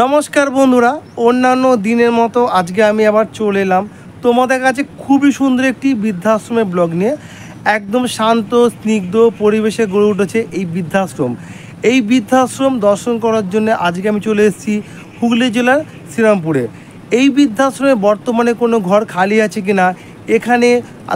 নমস্কার বন্ধুরা, অন্যান্য দিনের মতো আজকে আমি আবার চলে এলাম তোমাদের কাছে খুবই সুন্দর একটি বৃদ্ধাশ্রমের ব্লগ নিয়ে। একদম শান্ত স্নিগ্ধ পরিবেশে গড়ে উঠেছে এই বৃদ্ধাশ্রম। এই বৃদ্ধাশ্রম দর্শন করার জন্য আজকে আমি চলে এসেছি হুগলি জেলার শ্রীরামপুরে। এই বৃদ্ধাশ্রমে বর্তমানে কোনো ঘর খালি আছে কি না, এখানে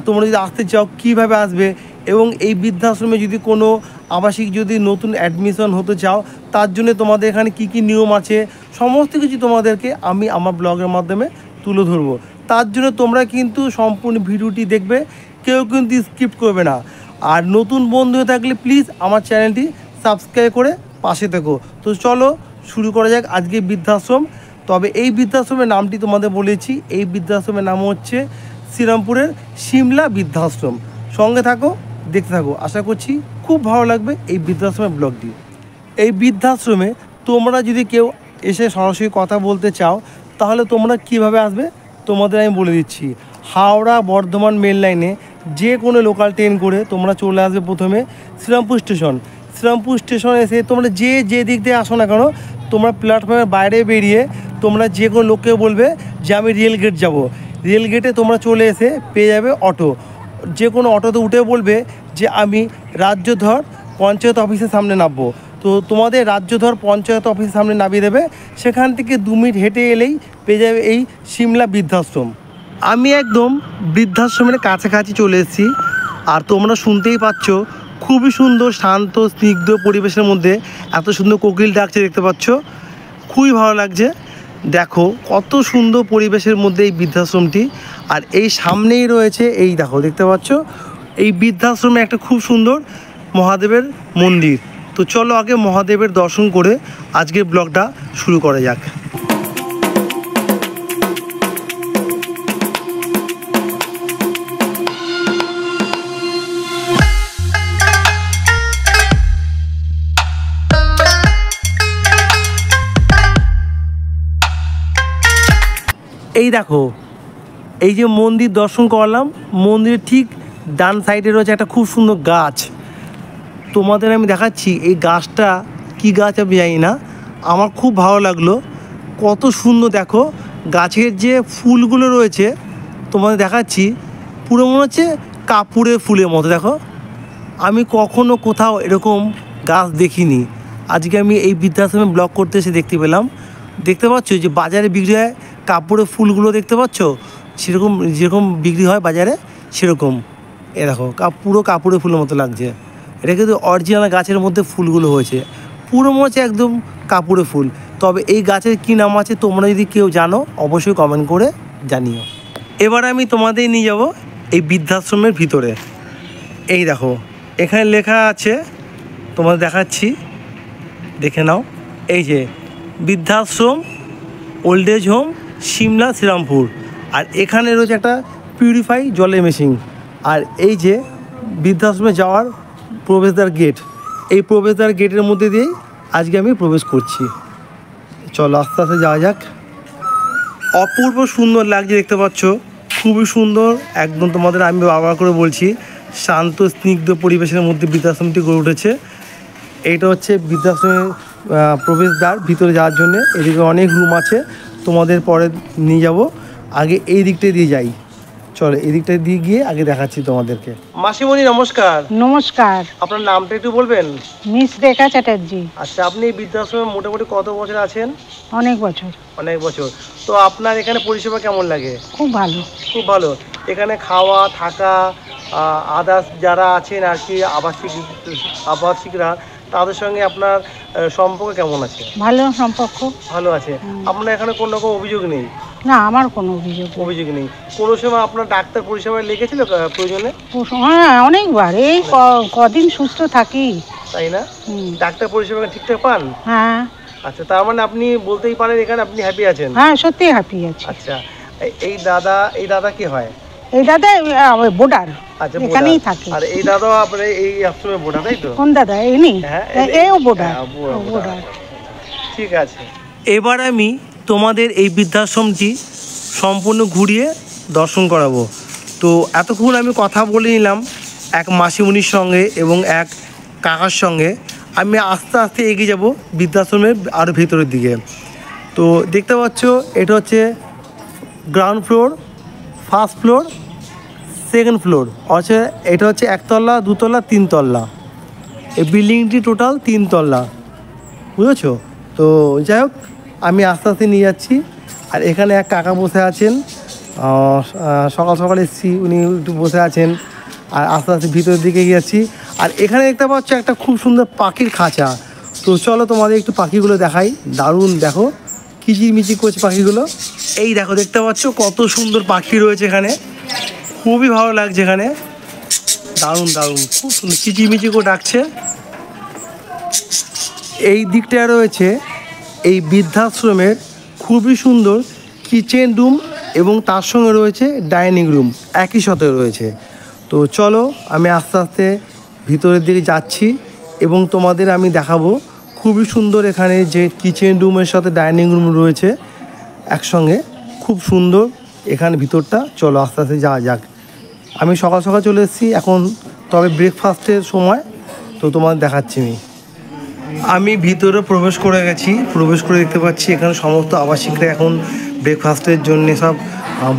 তোমরা যদি আসতে চাও কীভাবে আসবে, এবং এই বৃদ্ধাশ্রমে যদি কোনো আবাসিক যদি নতুন অ্যাডমিশন হতে চাও তার জন্য তোমাদের এখানে কি কি নিয়ম আছে সমস্ত কিছু তোমাদেরকে আমি আমার ব্লগের মাধ্যমে তুলে ধরবো। তার জন্য তোমরা কিন্তু সম্পূর্ণ ভিডিওটি দেখবে, কেউ কিন্তু স্কিপ করবে না। আর নতুন বন্ধু হয়ে থাকলে প্লিজ আমার চ্যানেলটি সাবস্ক্রাইব করে পাশে থেকো। তো চলো শুরু করা যাক আজকে বৃদ্ধাশ্রম। তবে এই বৃদ্ধাশ্রমের নামটি তোমাদের বলেছি, এই বৃদ্ধাশ্রমের নাম হচ্ছে শ্রীরামপুরের সিমলা বৃদ্ধাশ্রম। সঙ্গে থাকো, দেখতে থাকো, আশা করছি খুব ভালো লাগবে এই বৃদ্ধাশ্রমের ব্লগটি। এই বৃদ্ধাশ্রমে তোমরা যদি কেউ এসে সরাসরি কথা বলতে চাও তাহলে তোমরা কিভাবে আসবে তোমাদের আমি বলে দিচ্ছি। হাওড়া বর্ধমান মেল লাইনে যে কোনো লোকাল ট্রেন করে তোমরা চলে আসবে প্রথমে শ্রীরামপুর স্টেশন। শ্রীরামপুর স্টেশনে এসে তোমরা যে দিক দিয়ে আসো না কেন, তোমরা প্ল্যাটফর্মের বাইরে বেরিয়ে তোমরা যে কোনো লোককে বলবে যে আমি রেল গেট যাব। রেল গেটে তোমরা চলে এসে পেয়ে যাবে অটো। যে কোনো অটোতে উঠে বলবে যে আমি রাজ্যধর পঞ্চায়েত অফিসের সামনে নামবো। তো তোমাদের রাজ্যধর পঞ্চায়েত অফিসের সামনে নামিয়ে দেবে। সেখান থেকে 2 মিনিট হেঁটে এলেই পেয়ে যাবে এই সিমলা বৃদ্ধাশ্রম। আমি একদম বৃদ্ধাশ্রমের কাছাকাছি চলে এসেছি। আর তোমরা শুনতেই পাচ্ছ খুবই সুন্দর শান্ত স্নিগ্ধ পরিবেশের মধ্যে এত সুন্দর কোকিল ডাকছে, দেখতে পাচ্ছ, খুবই ভালো লাগছে। দেখো কত সুন্দর পরিবেশের মধ্যে এই বৃদ্ধাশ্রমটি। আর এই সামনেই রয়েছে এই দেখো, দেখতে পাচ্ছ এই বৃদ্ধাশ্রমে একটা খুব সুন্দর মহাদেবের মন্দির। তো চলো আগে মহাদেবের দর্শন করে আজকের ব্লগটা শুরু করা যাক। এই দেখো, এই যে মন্দির দর্শন করলাম, মন্দিরের ঠিক ডান সাইডে রয়েছে একটা খুব সুন্দর গাছ। তোমাদের আমি দেখাচ্ছি এই গাছটা কি গাছ আমি জানি না, আমার খুব ভালো লাগলো। কত সুন্দর দেখো, গাছের যে ফুলগুলো রয়েছে তোমাদের দেখাচ্ছি, পুরো মনে হচ্ছে কাপড়ের ফুলের মতো। দেখো আমি কখনো কোথাও এরকম গাছ দেখিনি। আজকে আমি এই বৃদ্ধাশ্রমে ব্লগ করতে এসে দেখতে পেলাম। দেখতে পাচ্ছ যে বাজারে বিক্রি হয় কাপড়ের ফুলগুলো, দেখতে পাচ্ছ সেরকম যেরকম বিক্রি হয় বাজারে সেরকম। এ দেখো পুরো কাপড়ের ফুলের মতো লাগছে। এটা কিন্তু অরিজিনাল গাছের মধ্যে ফুলগুলো হয়েছে, পুরো মনে হচ্ছে একদম কাপড়ের ফুল। তবে এই গাছের কী নাম আছে তোমরা যদি কেউ জানো অবশ্যই কমেন্ট করে জানিও। এবার আমি তোমাদের নিয়ে যাব এই বৃদ্ধাশ্রমের ভিতরে। এই দেখো এখানে লেখা আছে, তোমাদের দেখাচ্ছি, দেখে নাও। এই যে বৃদ্ধাশ্রম old age home Simla Serampore. আর এখানে রয়েছে একটা পিউরিফাই জলের মেশিন। আর এই যে বৃদ্ধাশ্রমে যাওয়ার প্রবেশদ্বার গেট, এই প্রবেশদ্বার গেটের মধ্যে দিয়েই আজকে আমি প্রবেশ করছি। চলো আস্তে আস্তে যাওয়া যাক। অপূর্ব সুন্দর লাগছে, দেখতে পাচ্ছ, খুবই সুন্দর একদম। তোমাদের আমি বারবার করে বলছি, শান্ত স্নিগ্ধ পরিবেশের মধ্যে বৃদ্ধাশ্রমটি গড়ে উঠেছে। এইটা হচ্ছে বৃদ্ধাশ্রমের প্রবেশদ্বার ভিতরে যাওয়ার জন্যে। এদিকে অনেক রুম আছে, তোমাদের পরে নিয়ে যাব। আগে এই দিকটা দিয়ে যাই, চলো এই দিকটা দিয়ে গিয়ে আগে দেখাচ্ছি তোমাদেরকে। মাসিমণি নমস্কার। নমস্কার। আপনার নামটা একটু বলবেন? মিস রেখা চ্যাটার্জি। আচ্ছা, আপনি এই বৃদ্ধাশ্রমে মোটামুটি কত বছর আছেন? অনেক বছর। অনেক বছর। তো আপনার এখানে পরিষেবা কেমন লাগে? খুব ভালো। খুব ভালো। এখানে খাওয়া থাকা আদার্স যারা আছেন আর কি আবাসিকরা, তাদের সঙ্গে আপনার সম্পর্ক কেমন আছে? ভালো সম্পর্ক। ভালো আছে। আপনার এখানে কোনো রকম অভিযোগ নেই? না, আমার কোনো অভিযোগ নেই। কোনো সময় আপনার ডাক্তার পরিষেবা লেগেছিল প্রয়োজনে? হ্যাঁ, অনেকবার। এই কদিন সুস্থ থাকি। তাই না? ডাক্তার পরিষেবা ঠিকঠাক পান? হ্যাঁ। আচ্ছা, তার মানে আপনি বলতেই পারেন এখানে আপনি হ্যাপি আছেন? হ্যাঁ, সত্যি হ্যাপি আছি। আচ্ছা, এই দাদা কি হয়? এই দাদা বোর্ডার। আচ্ছা, এখানেই থাকে। আর এই দাদা আপনার এই আশ্রমে বোর্ডার, তাই তো? কোন দাদা? ইনি? এও বোর্ডার। ঠিক আছে। এবার আমি তোমাদের এই বৃদ্ধাশ্রমটি সম্পূর্ণ ঘুরিয়ে দর্শন করাবো। তো এতক্ষণ আমি কথা বলে নিলাম এক মাসিমণির সঙ্গে এবং এক কাকার সঙ্গে। আমি আস্তে আস্তে এগিয়ে যাব বৃদ্ধাশ্রমের আরও ভেতরের দিকে। তো দেখতে পাচ্ছ এটা হচ্ছে ground floor, first floor, second floor, অর্থাৎ এটা হচ্ছে একতলা, দুতলা, তিনতলা। এই বিল্ডিংটি টোটাল তিনতলা, বুঝেছো? তো যাই হোক, আমি আস্তে আস্তে নিয়ে যাচ্ছি। আর এখানে এক কাকা বসে আছেন, সকাল সকাল এসেছি, উনি একটু বসে আছেন। আর আস্তে আস্তে ভিতরের দিকে যাচ্ছি। আর এখানে দেখতে পাচ্ছ একটা খুব সুন্দর পাখির খাঁচা। তো চলো তোমাদের একটু পাখিগুলো দেখাই। দারুণ, দেখো কিচিরমিচির করছে পাখিগুলো। এই দেখো, দেখতে পাচ্ছ কত সুন্দর পাখি রয়েছে এখানে, খুবই ভালো লাগছে এখানে। দারুণ দারুণ, খুব সুন্দর কিচিরমিচির করে ডাকছে। এই দিকটায় রয়েছে এই বৃদ্ধাশ্রমের খুবই সুন্দর কিচেন রুম এবং তার সঙ্গে রয়েছে ডাইনিং রুম, একই সাথে রয়েছে। তো চলো আমি আস্তে আস্তে ভিতরের দিকে যাচ্ছি এবং তোমাদের আমি দেখাবো খুবই সুন্দর এখানে যে কিচেন রুমের সাথে ডাইনিং রুম রয়েছে একসঙ্গে, খুব সুন্দর এখানে ভিতরটা। চলো আস্তে আস্তে যাওয়া যাক। আমি সকাল সকাল চলে এসেছি এখন, তবে ব্রেকফাস্টের সময়, তো তোমাদের দেখাচ্ছি। আমি ভিতরে প্রবেশ করে গেছি। প্রবেশ করে দেখতে পাচ্ছি এখানে সমস্ত আবাসিকরা এখন ব্রেকফাস্টের জন্য সব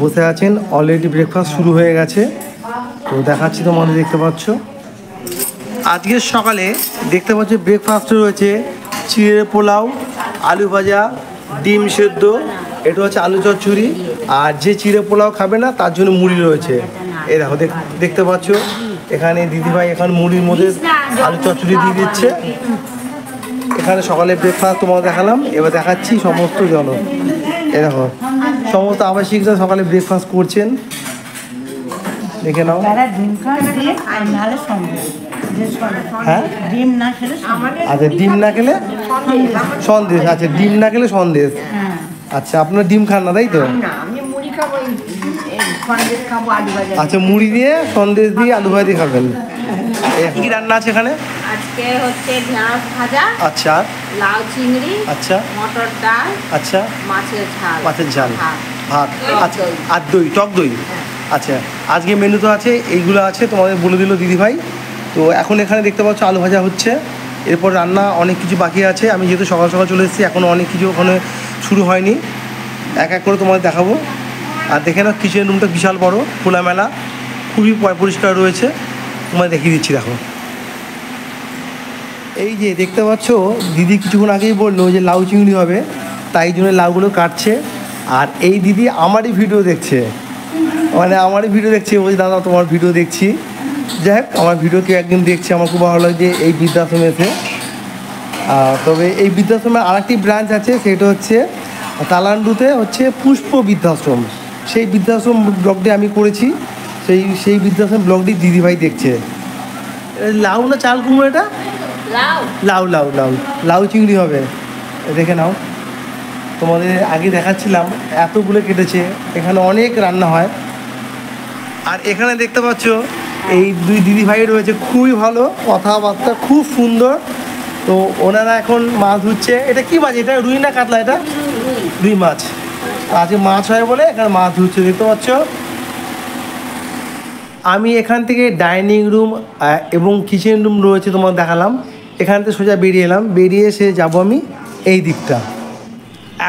বসে আছেন। অলরেডি ব্রেকফাস্ট শুরু হয়ে গেছে, তো দেখাচ্ছি তোমাদের, দেখতে পাচ্ছ। আজকের সকালে দেখতে পাচ্ছ ব্রেকফাস্টে রয়েছে চিড়ে পোলাও, আলু ভাজা, ডিম সেদ্ধ, এটা হচ্ছে আলু চচ্চড়ি। আর যে চিড়ে পোলাও খাবে না তার জন্য মুড়ি রয়েছে। এই দেখো, দেখতে পাচ্ছ এখানে দিদিভাই এখন মুড়ির মধ্যে আলু চচ্চড়ি দিয়ে দিচ্ছে। এখানে সকালে ব্রেকফাস্ট তোমাকে দেখালাম, এবার দেখাচ্ছি সমস্ত জন। এ দেখো সমস্ত আবাসিকরা সকালে ব্রেকফাস্ট করছেন, দেখে নাও। হ্যাঁ, আচ্ছা, ডিম না খেলে সন্দেশ। আচ্ছা, ডিম না খেলে সন্দেশ। আচ্ছা, আপনার ডিম খান না, তাই তো? আচ্ছা, মুড়ি দিয়ে সন্দেশ দিয়ে আলু ভাজা দিয়ে খাবেন। কি রান্না আছে এখানে? আজকে হচ্ছে ঢেঁড়স ভাজা, আচ্ছা, লাউ চিংড়ি, আচ্ছা, মটর ডাল, আচ্ছা, মাছের ঝাল, মাছের ঝাল, ভাত, আচ্ছা, দই। আর দই, টক দই। আচ্ছা, আজকে মেনু তো আছে, এইগুলো আছে, তোমাদের বলে দিল দিদিভাই। তো এখন এখানে দেখতে পাচ্ছ আলু ভাজা হচ্ছে। এরপর রান্না অনেক কিছু বাকি আছে। আমি যেহেতু সকাল সকাল চলে এসেছি, এখনও অনেক কিছু ওখানে শুরু হয়নি। এক এক করে তোমাদের দেখাবো। আর দেখে নাও কিচেন রুমটা বিশাল বড়, খোলামেলা, খুবই পরিষ্কার রয়েছে। তোমাদের দেখিয়ে দিচ্ছি, দেখো। এই যে দেখতে পাচ্ছ, দিদি কিছুক্ষণ আগেই বললো যে লাউ চিংড়ি হবে, তাই জন্য লাউগুলো কাটছে। আর এই দিদি আমারই ভিডিও দেখছে, মানে আমারই ভিডিও দেখছে, বলছে দাদা তোমার ভিডিও দেখছি। যাই হোক, আমার ভিডিও কেউ একদিন দেখছে, আমার খুব ভালো লাগছে এই বৃদ্ধাশ্রমে এসে। তবে এই বৃদ্ধাশ্রমের আরেকটি ব্রাঞ্চ আছে, সেটা হচ্ছে তালান্ডুতে হচ্ছে পুষ্প বৃদ্ধাশ্রম। সেই বৃদ্ধাশ্রম ব্লগটি আমি করেছি, সেই বৃদ্ধাশ্রম ব্লগটি দিদিভাই দেখছে। লাউ না চাল কুমড়ো? এটা লাউ। লাউ লাউ লাউ লাউ চিংড়ি হবে, দেখে নাও। তোমাদের আগে দেখাচ্ছিলাম, এতগুলো কেটেছে, এখানে অনেক রান্না হয়। আর এখানে দেখতে পাচ্ছ এই দুই দিদিভাই রয়েছে, খুবই ভালো কথাবার্তা, খুব সুন্দর। তো ওনারা এখন মাছ ধুচ্ছে। এটা কি মাছ? এটা রুই না কাতলা? এটা রুই মাছ। আজকে মাছ হয় বলে এখানে মাছ ধুচ্ছে, দেখতে পাচ্ছ। আমি এখান থেকে ডাইনিং রুম এবং কিচেন রুম রয়েছে তোমার দেখালাম। এখান থেকে সোজা বেরিয়ে এলাম, বেরিয়ে এসে যাবো আমি এই দিকটা।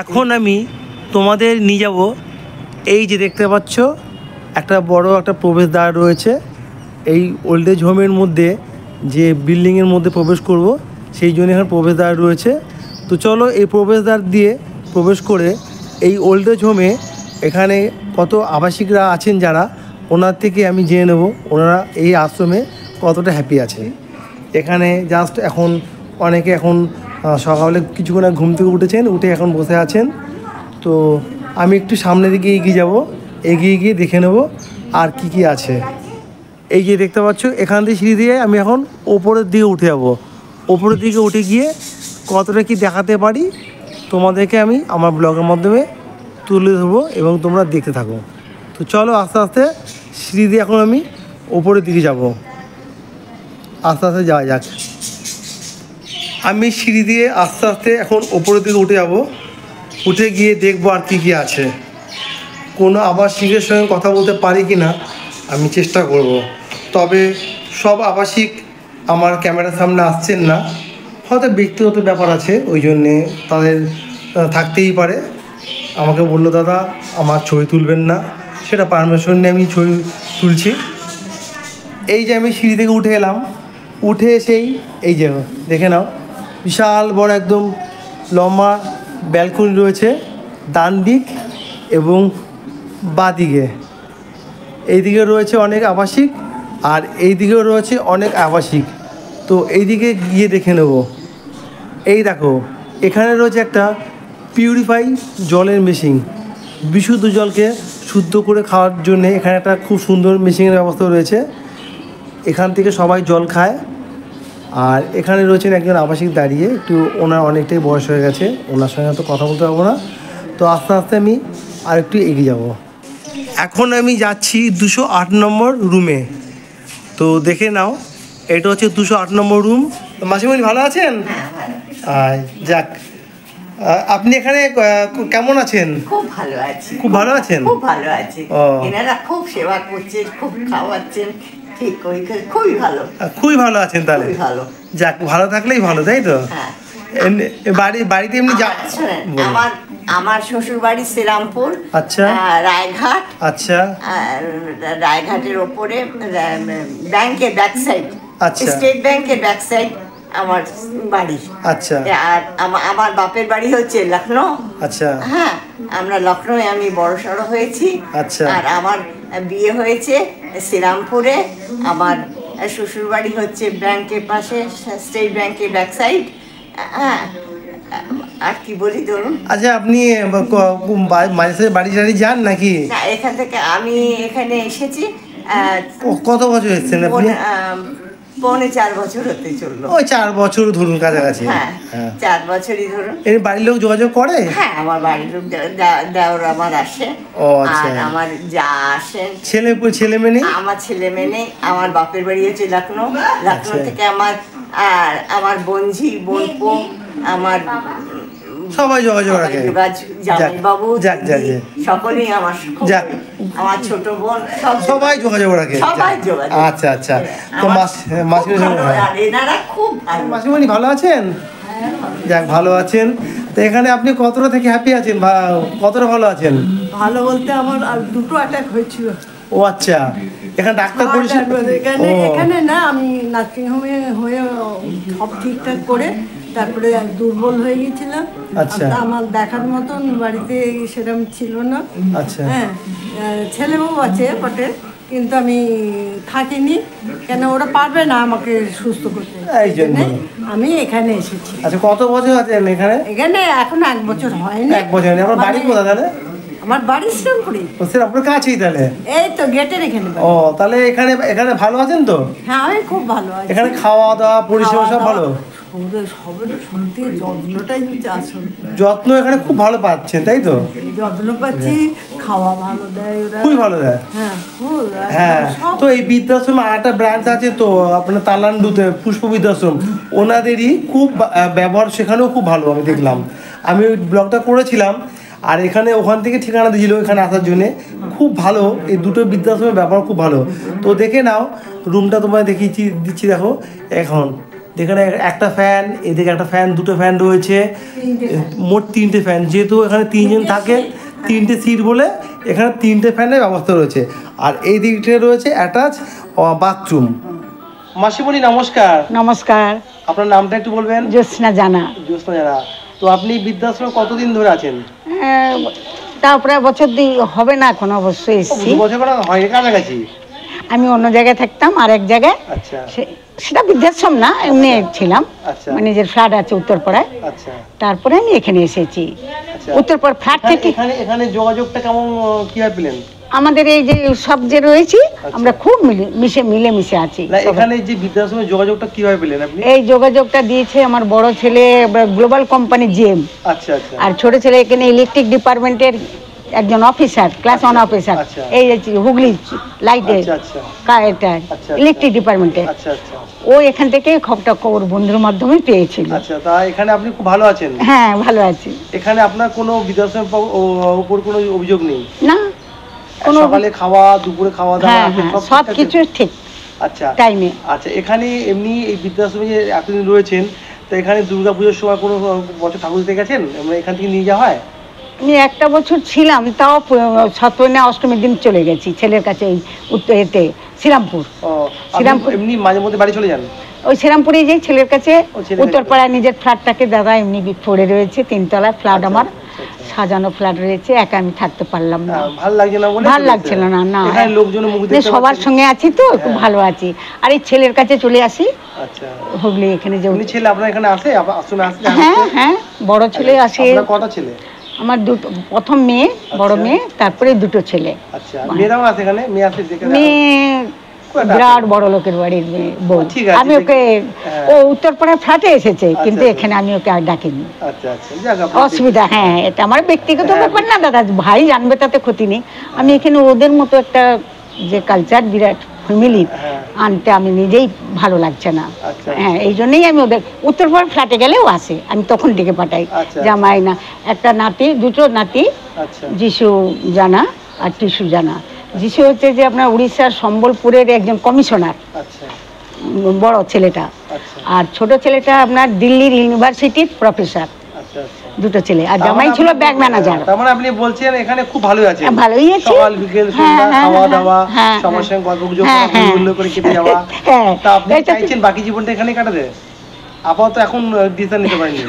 এখন আমি তোমাদের নিয়ে যাব, এই যে দেখতে পাচ্ছ একটা বড় একটা প্রবেশদ্বার রয়েছে। এই ওল্ড এজ হোমের মধ্যে যে বিল্ডিংয়ের মধ্যে প্রবেশ করব, সেই জন্য এখানে প্রবেশদ্বার রয়েছে। তো চলো এই প্রবেশদ্বার দিয়ে প্রবেশ করে এই ওল্ড এজ হোমে এখানে কত আবাসিকরা আছেন যারা, ওনার থেকে আমি জেনে নেব ওনারা এই আশ্রমে কতটা হ্যাপি আছে। এখানে জাস্ট এখন অনেকে এখন সকালে কিছুক্ষণ আগে ঘুম থেকে উঠেছেন, উঠে এখন বসে আছেন। তো আমি একটু সামনের দিকে এগিয়ে যাব, এগিয়ে গিয়ে দেখে নেব আর কি কি আছে। এই যে দেখতে পাচ্ছ, এখান থেকে সিঁড়ি দিয়ে আমি এখন ওপরের দিকে উঠে যাব। ওপরের দিকে উঠে গিয়ে কতটা কি দেখাতে পারি তোমাদেরকে আমি আমার ব্লগের মাধ্যমে তুলে ধরবো এবং তোমরা দেখতে থাকো। তো চলো আস্তে আস্তে সিঁড়ি দিয়ে এখন আমি ওপরের দিকে যাব, আস্তে আস্তে যাওয়া যাক। আমি সিঁড়ি দিয়ে আস্তে আস্তে এখন ওপরের দিকে উঠে যাব, উঠে গিয়ে দেখবো আর কী কী আছে। কোনো আবাসিকের সঙ্গে কথা বলতে পারি কি না আমি চেষ্টা করব। তবে সব আবাসিক আমার ক্যামেরার সামনে আসছেন না, হয়তো ব্যক্তিগত ব্যাপার আছে, ওই জন্যে তাদের থাকতেই পারে। আমাকে বললো দাদা আমার ছবি তুলবেন না, সেটা পারমিশন নিয়ে আমি ছবি তুলছি। এই যে আমি সিঁড়ি থেকে উঠে এলাম, উঠে এসেই এই যে দেখে নাও বিশাল বড় একদম লম্বা ব্যালকনি রয়েছে ডান দিক এবং বাঁ দিকে। এইদিকে রয়েছে অনেক আবাসিক আর এই দিকেও রয়েছে অনেক আবাসিক। তো এইদিকে গিয়ে দেখে নেব। এই দেখো এখানে রয়েছে একটা পিউরিফাই জলের মেশিন, বিশুদ্ধ জলকে শুদ্ধ করে খাওয়ার জন্য এখানে একটা খুব সুন্দর মেশিনের ব্যবস্থা রয়েছে। এখান থেকে সবাই জল খায়। আর এখানে রয়েছেন একজন আবাসিক দাঁড়িয়ে, একটু ওনার অনেকটাই বয়স হয়ে গেছে, ওনার সঙ্গে তো কথা বলতে পারবো না। তো আস্তে আস্তে আমি আর একটু এগিয়ে যাব। এখন আমি যাচ্ছি 208 নম্বর রুমে। তো দেখে নাও এটা হচ্ছে 208 নম্বর রুম। মাসিমণি ভালো আছেন? যাক, আপনি এখানে কেমন আছেন? খুব ভালো আছি। খুব ভালো আছেন? খুব ভালো আছি। ও। এনারা খুব সেবা করছেন, খুব খাওয়াচ্ছেন, ঠিক খুবই ভালো। খুবই ভালো আছেন তাহলে? খুবই ভালো। যাক, ভালো থাকলেই ভালো, তাই তো? হ্যাঁ। বাড়িতে এমনি শোনেন, বলুন। আমার শ্বশুর বাড়ি শ্রীরামপুর। আচ্ছা। রায়ঘাট। আচ্ছা। রায়ঘাটের ওপরে ব্যাংকের ব্যাক সাইড, আচ্ছা। স্টেট ব্যাংকের ব্যাক সাইড আমার বাড়ি। আচ্ছা। আর আমার বাপের বাড়ি হচ্ছে লখনৌ। আচ্ছা। হ্যাঁ, আমরা লখনৌয়ে আমি বড়সড় হয়েছি। আচ্ছা। আর আমার বিয়ে হয়েছে শ্রীরামপুরে। আমার শ্বশুর বাড়ি হচ্ছে ব্যাংকের পাশে, স্টেট ব্যাংকের ব্যাক সাইড। হ্যাঁ, আর কি বলি ধরুন। আচ্ছা, আপনি মাঝে সাঝে বাড়ি টাড়ি যান নাকি? না, এখান থেকে আমি এখানে এসেছি কত বছর এসেছেন আপনি? 4.5 বছর হতে চললো। ওই 4 বছর ধরুন কাছাকাছি। হ্যাঁ, 4 বছরই ধরুন। এই বাড়ির লোক যোগাযোগ করে? হ্যাঁ, আমার বাড়ির লোক দেওর আমার আসে। ও আচ্ছা। আর আমার যা আসেন। ছেলে মেয়ে নেই? আমার ছেলে মেয়ে নেই। আমার বাপের বাড়ি হচ্ছে লখনৌ। লখনৌ থেকে আমার বোনঝি, বোনপো, আমার সবাই যোগাযোগ রাখে। জামাইবাবু, যাক যাক দিদি, সকলেই আমার যাক। আমার ছোট বোন সবাই যোগাযোগ রাখে। সবাই যোগাযোগ। আচ্ছা আচ্ছা। তো খুব ভালো, আর এনারা খুব ভালো। মাসিমণি ভালো আছেন? যাক, ভালো আছেন। তো এখানে আপনি কতটা থেকে হ্যাপি আছেন বা কতটা ভালো আছেন? ভালো বলতে আমার আর 2টো অ্যাটাক হয়েছিল। ও আচ্ছা, এখানে ডাক্তার পরিষেবা? এখানে না, আমি নার্সিংহোমে হয়ে সব ঠিকঠাক করে তারপরে দুর্বল হয়ে গেছিলাম। আচ্ছা। আমার দেখার মতন বাড়িতে সেরকম ছিল না। আচ্ছা। হ্যাঁ, ছেলে বউ আছে বটে, কিন্তু আমি থাকিনি, কেন ওরা পারবে না আমাকে সুস্থ করতে। এই জন্য আমি এখানে এসেছি। আচ্ছা, কত বছর আছেন এখানে? এখানে এখন 1 বছর হয়নি। 1 বছর হয়নি। আপনার বাড়ি কোথায় তাহলে? আমার বাড়ি শ্রীরামপুরে। ও স্যার, আপনার কাছেই তাহলে? এই তো গেটের এখানে বাড়ি। ও, তাহলে এখানে ভালো আছেন তো? হ্যাঁ, আমি খুব ভালো আছি। এখানে খাওয়া দাওয়া পরিষেবা সব ভালো? সবের সত্যি যত্নটাই হচ্ছে আসল। যত্ন এখানে খুব ভালো পাচ্ছেন, তাই তো? যত্ন পাচ্ছি, খাওয়া ভালো দেয় ওরা। খুবই ভালো দেয়। হ্যাঁ, হ্যাঁ। তো এই বৃদ্ধাশ্রমে আরেকটা ব্রাঞ্চ আছে তো আপনার তালান্ডুতে, পুষ্প বৃদ্ধাশ্রম, ওনাদেরই খুব ব্যবহার সেখানেও খুব ভালো আমি দেখলাম। আমি ওই ব্লগটা করেছিলাম আর ওখান থেকে ঠিকানা দিয়েছিল এখানে আসার জন্যে। খুব ভালো, এই দুটো বৃদ্ধাশ্রমের ব্যবহার খুব ভালো। তো দেখে নাও, রুমটা তোমায় দিচ্ছি দেখো। এখন এখানে একটা ফ্যান, এদিকে একটা ফ্যান, 2টো ফ্যান রয়েছে, মোট 3টে ফ্যান। যেহেতু এখানে 3 জন থাকে, 3টে সিট বলে এখানে 3টে ফ্যানের ব্যবস্থা রয়েছে। আর এই দিকটা রয়েছে অ্যাটাচ বাথরুম। মাসিমণি নমস্কার। নমস্কার। আপনার নামটা একটু বলবেন? জ্যোৎস্না জানা। জ্যোৎস্না জানা। তো আপনি বৃদ্ধাশ্রমে কতদিন ধরে আছেন? তারপরে বছর হবে না এখন, অবশ্যই এসেছি। 2 বছর করে হয়নি, কাছাকাছি। আমি অন্য জায়গায় থাকতাম, আর এক জায়গায়। আচ্ছা। সেটা বৃদ্ধাশ্রম না, এমনি ছিলাম। আচ্ছা। মানে নিজের ফ্ল্যাট আছে উত্তরপাড়ায়। আচ্ছা। তারপরে আমি এখানে এসেছি। আচ্ছা। উত্তরপাড়া ফ্ল্যাট থেকে। এখানে যোগাযোগটা কেমন, কিভাবে পেলেন? আমাদের এই যে সব যে রয়েছি, আমরা খুব মিলেমিশে আছি। এখানে যে বৃদ্ধাশ্রমের যোগাযোগটা কিভাবে পেলেন আপনি? এই যোগাযোগটা দিয়েছে আমার বড় ছেলে, গ্লোবাল কোম্পানি জিএম। আচ্ছা আচ্ছা। আর ছোট ছেলে এখানে ইলেকট্রিক ডিপার্টমেন্টের একজন অফিসার, ক্লাস 1 অফিসার। আচ্ছা। এই হুগলি লাইটের আচ্ছা। ইলেকট্রিক ডিপার্টমেন্টে। আচ্ছা আচ্ছা। ও এখান থেকে খবরটা ওর বন্ধুর মাধ্যমে পেয়েছিল। আচ্ছা, তা এখানে আপনি খুব ভালো আছেন? হ্যাঁ, ভালো আছি। এখানে আপনার কোনো বৃদ্ধাশ্রমের উপর কোনো অভিযোগ নেই? না, কোনো সকালে খাওয়া, দুপুরে খাওয়া দাওয়া? হ্যাঁ হ্যাঁ, সব কিছু ঠিক আচ্ছা টাইমে। আচ্ছা। এখানে এমনি এই বৃদ্ধাশ্রমে যে এতদিন রয়েছেন, তো এখানে দুর্গাপুজোর সময় কোনো বছর ঠাকুর দিতে গেছেন? আমরা এখান থেকে নিয়ে যাওয়া হয়? আমি একটা বছর ছিলাম, তাও সত্যনা অষ্টমীর দিন চলে গেছি ছেলের কাছে, ওই উত্তর এতে শ্রীরামপুর। ও, শ্রীরামপুর এমনি মাঝে মধ্যে বাড়ি চলে যান? ওই শ্রীরামপুরে যাই ছেলের কাছে। ও, ছেলের কাছে। উত্তরপাড়ায় নিজের ফ্ল্যাটটাকে দাদা এমনি পড়ে রয়েছে, 3 তলায় ফ্ল্যাট আমার, সাজানো ফ্ল্যাট রয়েছে, একা আমি থাকতে পারলাম না। ভালো লাগছে না বলে? ভালো লাগছিল না, না এখানে লোকজনের মুখ মানে দেখতে সবার পাচ্ছেন। সঙ্গে আছি তো একটু ভালো আছি, আর এই ছেলের কাছে চলে আসি আচ্ছা, হুগলি এখানে যে। উনি ছেলে আপনার এখানে আসে? আশ্রমে আসে? হ্যাঁ হ্যাঁ, বড় ছেলে আসে। আপনার কটা ছেলে? আমার দুটো, প্রথম মেয়ে, বড় মেয়ে, তারপরে দুটো ছেলে। আচ্ছা, মেয়েরাও আছে এখানে? মেয়ে আছে দেখে? মেয়ে বিরাট বড় লোকের বাড়ির মেয়ে, বউ। ঠিক আছে, আমি ওকে, হ্যাঁ। ও উত্তরপাড়ায় ফ্ল্যাটে এসেছে, কিন্তু আচ্ছা। এখানে আমি ওকে আর ডাকিনি। আচ্ছা আচ্ছা, যাক আপনি অসুবিধা, হ্যাঁ এটা আমার ব্যক্তিগত হ্যাঁ। ব্যাপার না দাদা, ভাই জানবে তাতে ক্ষতি নেই। আমি এখানে ওদের মতো একটা যে কালচার বিরাট ফ্যামিলির হ্যাঁ। আনতে আমি নিজেই ভালো লাগছে না। আচ্ছা। হ্যাঁ, এই জন্যই আমি ওদের উত্তরপাড়া ফ্ল্যাটে গেলেও আসে, আমি তখন ডেকে পাঠাই। আচ্ছা। জামাই না, একটা নাতি, দুটো নাতি, আচ্ছা যিশু জানা আর টিসু জানা। যিশু হচ্ছে যে আপনার উড়িষ্যার সম্বলপুরের একজন কমিশনার, আচ্ছা বড় ছেলেটা, আচ্ছা আর ছোট ছেলেটা আপনার দিল্লির ইউনিভার্সিটির প্রফেসর। আচ্ছা আচ্ছা। দুটো ছেলে, আর তার জামাই মানে ছিল আপনি- ব্যাংক ম্যানেজার। তার মানে আপনি বলছেন এখানে খুব ভালোই আছে? ভালোই আছে, সকাল বিকেল হ্যাঁ, সন্ধ্যা হ্যাঁ, খাওয়া হ্যাঁ, দাওয়া, হ্যাঁ, সবার সঙ্গে গল্প গুজব হ্যাঁ, করা, হ্যাঁ। হুল্লোড় করে কেটে যাওয়া। হ্যাঁ, তা আপনি এটা তো- চাইছেন বাকি জীবনটা এখানে কাটাতে? আপাতত এখন ডিসিশন নিতে পারেননি।